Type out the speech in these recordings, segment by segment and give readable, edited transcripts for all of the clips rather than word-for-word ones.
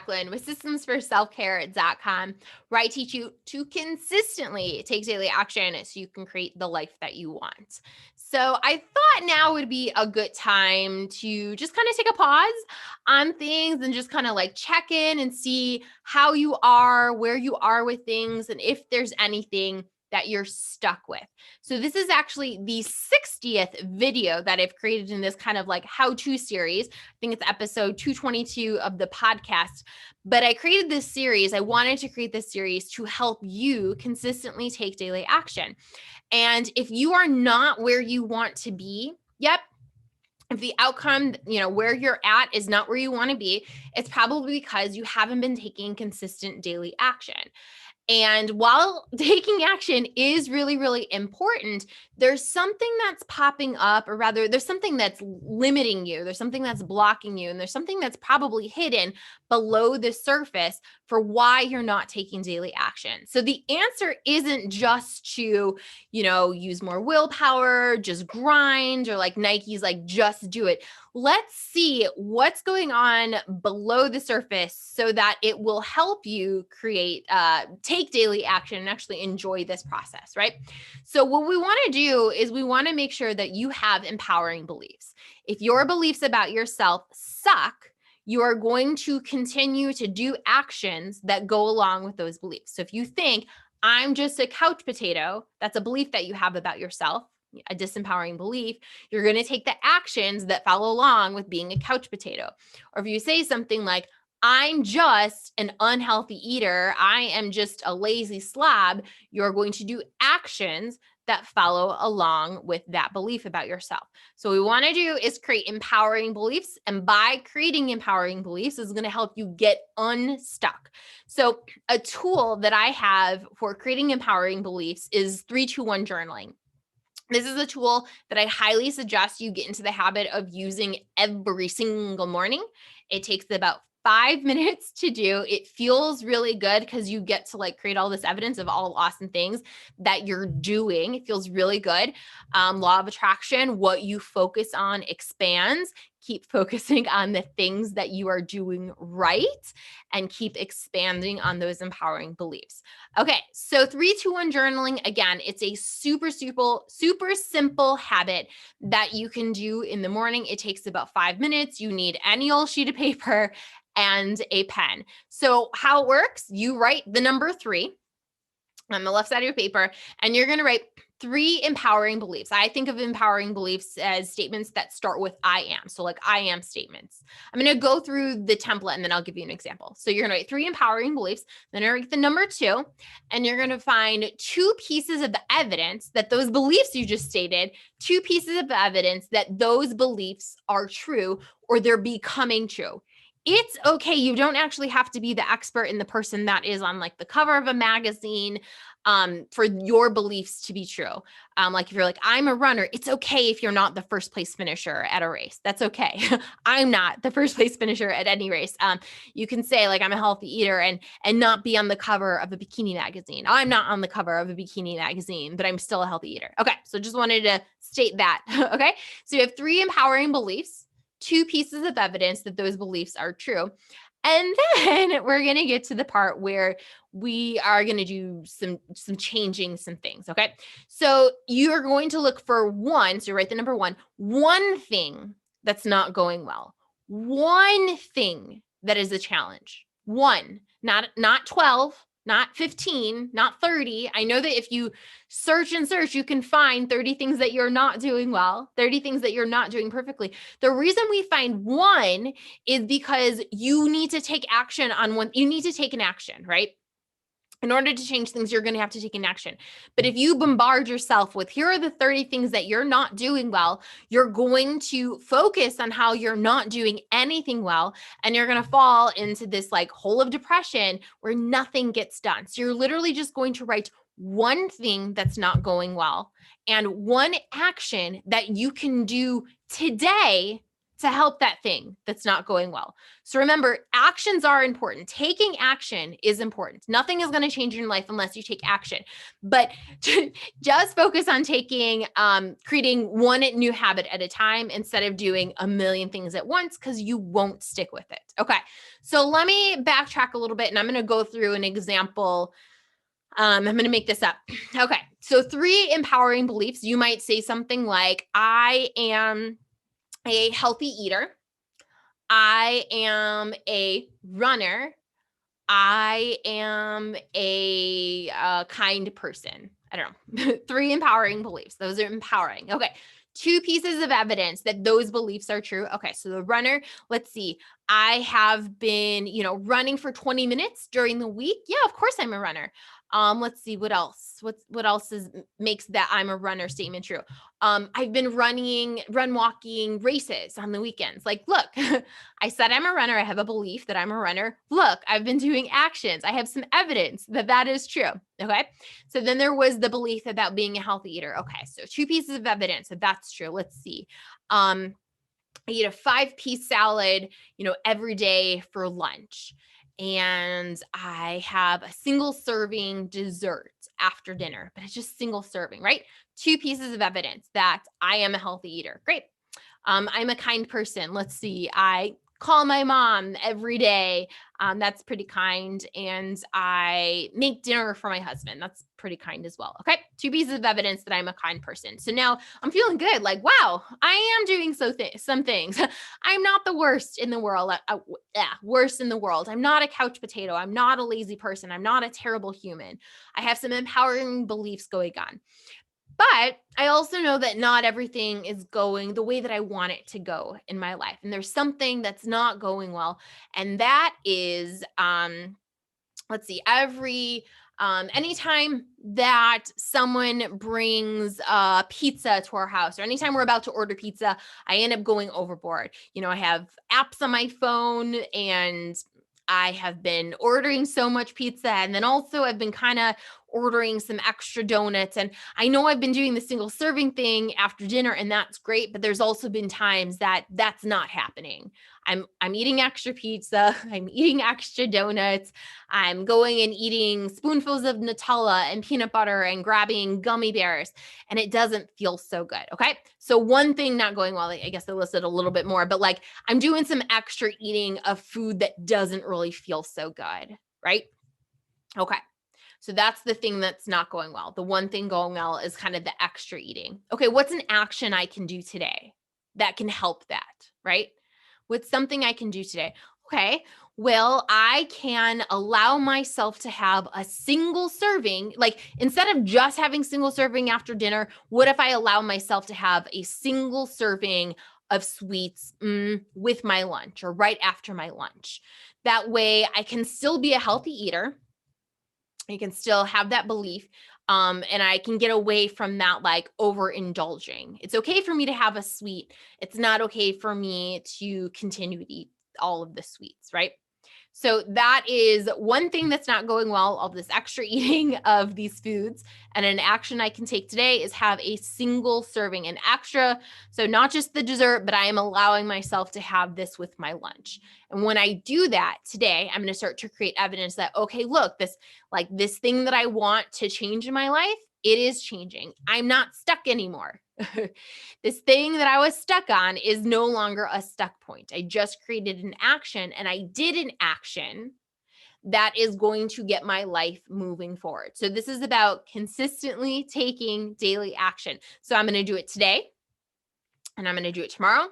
Jacqueline with systemsforselfcare.com, where I teach you to consistently take daily action so you can create the life that you want. So I thought now would be a good time to just kind of take a pause on things and just kind of like check in and see how you are, where you are with things, and if there's anything that you're stuck with. So this is actually the 60th video that I've created in this kind of like how-to series. I think it's episode 222 of the podcast. But I created this series. I wanted to create this series to help you consistently take daily action. And if you are not where you want to be, if the outcome, where you're at is not where you want to be, it's probably because you haven't been taking consistent daily action. And while taking action is really, really important, there's something that's popping up, or rather, there's something that's limiting you. There's something that's blocking you. And there's something that's probably hidden below the surface for why you're not taking daily action. So the answer isn't just to, use more willpower, just grind, or like Nike's like, just do it. Let's see what's going on below the surface so that it will help you take daily action and actually enjoy this process, right? So what we want to do is we want to make sure that you have empowering beliefs. If your beliefs about yourself suck, you are going to continue to do actions that go along with those beliefs. So if you think, I'm just a couch potato, that's a belief that you have about yourself, a disempowering belief, you're going to take the actions that follow along with being a couch potato. Or if you say something like, I'm just an unhealthy eater, I am just a lazy slob, you're going to do actions that follow along with that belief about yourself. So what we want to do is create empowering beliefs. And by creating empowering beliefs is going to help you get unstuck. So a tool that I have for creating empowering beliefs is 3-2-1 journaling. This is a tool that I highly suggest you get into the habit of using every single morning. It takes about 5 minutes to do. It feels really good because you get to like create all this evidence of all awesome things that you're doing. It feels really good. Law of attraction, what you focus on expands. Keep focusing on the things that you are doing right and keep expanding on those empowering beliefs. Okay, so 3-2-1 journaling, again, it's a super simple habit that you can do in the morning. It takes about 5 minutes. You need any old sheet of paper and a pen. So how it works, you write the number 3 on the left side of your paper, and you're going to write 3 empowering beliefs. I think of empowering beliefs as statements that start with I am. So like I am statements. I'm going to go through the template and then I'll give you an example. So you're going to write 3 empowering beliefs, then you're going to write the number 2, and you're going to find 2 pieces of evidence that those beliefs you just stated, 2 pieces of evidence that those beliefs are true or they're becoming true. It's okay. You don't actually have to be the expert in the person that is on like the cover of a magazine for your beliefs to be true. Like if you're like, I'm a runner, it's okay if you're not the first place finisher at a race. That's okay. I'm not the first place finisher at any race. You can say like, I'm a healthy eater and not be on the cover of a bikini magazine. I'm not on the cover of a bikini magazine, but I'm still a healthy eater. Okay. So just wanted to state that. Okay. So you have 3 empowering beliefs, 2 pieces of evidence that those beliefs are true. And then we're going to get to the part where we are going to do some changing some things. Okay. So you're going to look for so you write the number 1 thing that's not going well. 1 thing that is a challenge. 1, not 12. Not 15, not 30. I know that if you search, you can find 30 things that you're not doing well, 30 things that you're not doing perfectly. The reason we find 1 is because you need to take action on one. You need to take an action, right? In order to change things, you're going to have to take an action. But if you bombard yourself with, here are the 30 things that you're not doing well, you're going to focus on how you're not doing anything well. And you're going to fall into this like hole of depression where nothing gets done. So you're literally just going to write 1 thing that's not going well and 1 action that you can do today to help that thing that's not going well. So remember, actions are important. Taking action is important. Nothing is going to change in your life unless you take action. But just focus on creating one new habit at a time instead of doing a million things at once, because you won't stick with it. Okay. So let me backtrack a little bit and I'm going to go through an example. I'm going to make this up. Okay. So 3 empowering beliefs. You might say something like, I am a healthy eater. I am a runner. I am a kind person. I don't know. 3 empowering beliefs. Those are empowering. Okay. 2 pieces of evidence that those beliefs are true. Okay. So the runner, let's see. I have been, running for 20 minutes during the week. Yeah, of course I'm a runner. Let's see what else. What else makes that I'm a runner statement true? I've been run walking races on the weekends. Like, look, I said I'm a runner. I have a belief that I'm a runner. Look, I've been doing actions. I have some evidence that that is true. Okay. So then there was the belief about being a healthy eater. Okay. So 2 pieces of evidence that that's true. Let's see. I eat a 5-piece salad, every day for lunch. And I have a single serving dessert after dinner, but it's just single serving, right? 2 pieces of evidence that I am a healthy eater. Great. I'm a kind person. Let's see. I call my mom every day. That's pretty kind. And I make dinner for my husband. That's pretty kind as well. Okay. 2 pieces of evidence that I'm a kind person. So now I'm feeling good. Like, wow, I am doing some things. I'm not the worst in the world. Worst in the world. I'm not a couch potato. I'm not a lazy person. I'm not a terrible human. I have some empowering beliefs going on. But I also know that not everything is going the way that I want it to go in my life. And there's something that's not going well. And that is, let's see, anytime that someone brings pizza to our house, or anytime we're about to order pizza, I end up going overboard. I have apps on my phone and I have been ordering so much pizza. And then also I've been kind of ordering some extra donuts. And I know I've been doing the single serving thing after dinner, and that's great. But there's also been times that that's not happening. I'm eating extra pizza. I'm eating extra donuts. I'm going and eating spoonfuls of Nutella and peanut butter and grabbing gummy bears, and it doesn't feel so good. Okay. So one thing not going well, I guess I listed a little bit more, but like I'm doing some extra eating of food that doesn't really feel so good. Right. Okay. So that's the thing that's not going well. The one thing going well is kind of the extra eating. Okay. What's an action I can do today that can help that? Right. What's something I can do today? Okay. Well, I can allow myself to have a single serving. Like instead of just having single serving after dinner, what if I allow myself to have a single serving of sweets with my lunch or right after my lunch? That way I can still be a healthy eater. I can still have that belief. And I can get away from that, like overindulging. It's okay for me to have a sweet. It's not okay for me to continue to eat all of the sweets, right? So that is one thing that's not going well, all this extra eating of these foods. And an action I can take today is have a single serving, an extra. So not just the dessert, but I am allowing myself to have this with my lunch. And when I do that today, I'm going to start to create evidence that, okay, look, this thing that I want to change in my life, it is changing. I'm not stuck anymore. This thing that I was stuck on is no longer a stuck point. I just created an action and I did an action that is going to get my life moving forward. So this is about consistently taking daily action. So I'm going to do it today and I'm going to do it tomorrow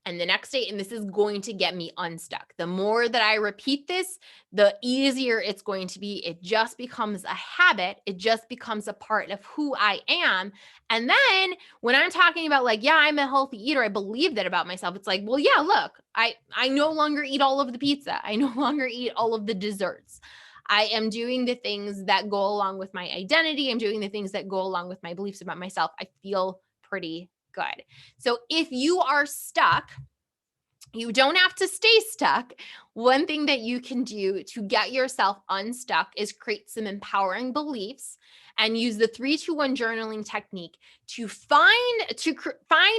and the next day, and this is going to get me unstuck. The more that I repeat this, the easier it's going to be. It just becomes a habit. It just becomes a part of who I am. And then when I'm talking about like, yeah, I'm a healthy eater, I believe that about myself. It's like, well, yeah, look, I no longer eat all of the pizza. I no longer eat all of the desserts. I am doing the things that go along with my identity. I'm doing the things that go along with my beliefs about myself. I feel pretty good. So if you are stuck You don't have to stay stuck. One thing that you can do to get yourself unstuck is create some empowering beliefs and use the 3-2-1 journaling technique to find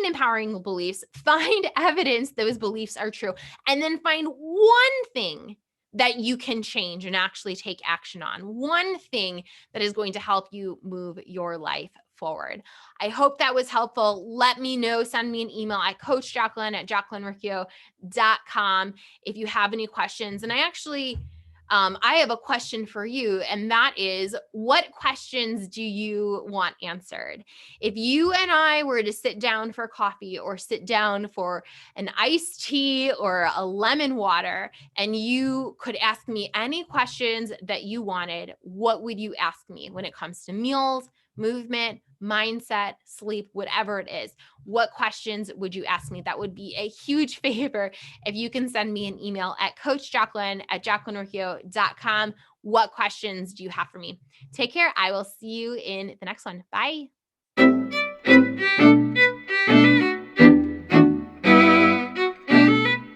empowering beliefs, find evidence those beliefs are true, and then find one thing that you can change and actually take action on. One thing that is going to help you move your life forward. I hope that was helpful. Let me know. Send me an email at coachjacqueline@jacquelinericchio.com if you have any questions. And I have a question for you, and that is, what questions do you want answered? If you and I were to sit down for coffee or sit down for an iced tea or a lemon water, and you could ask me any questions that you wanted, what would you ask me when it comes to meals, movement, mindset, sleep, whatever it is? What questions would you ask me? That would be a huge favor if you can send me an email at coachjacqueline@jacquelinericchio.com. What questions do you have for me? Take care. I will see you in the next one. Bye.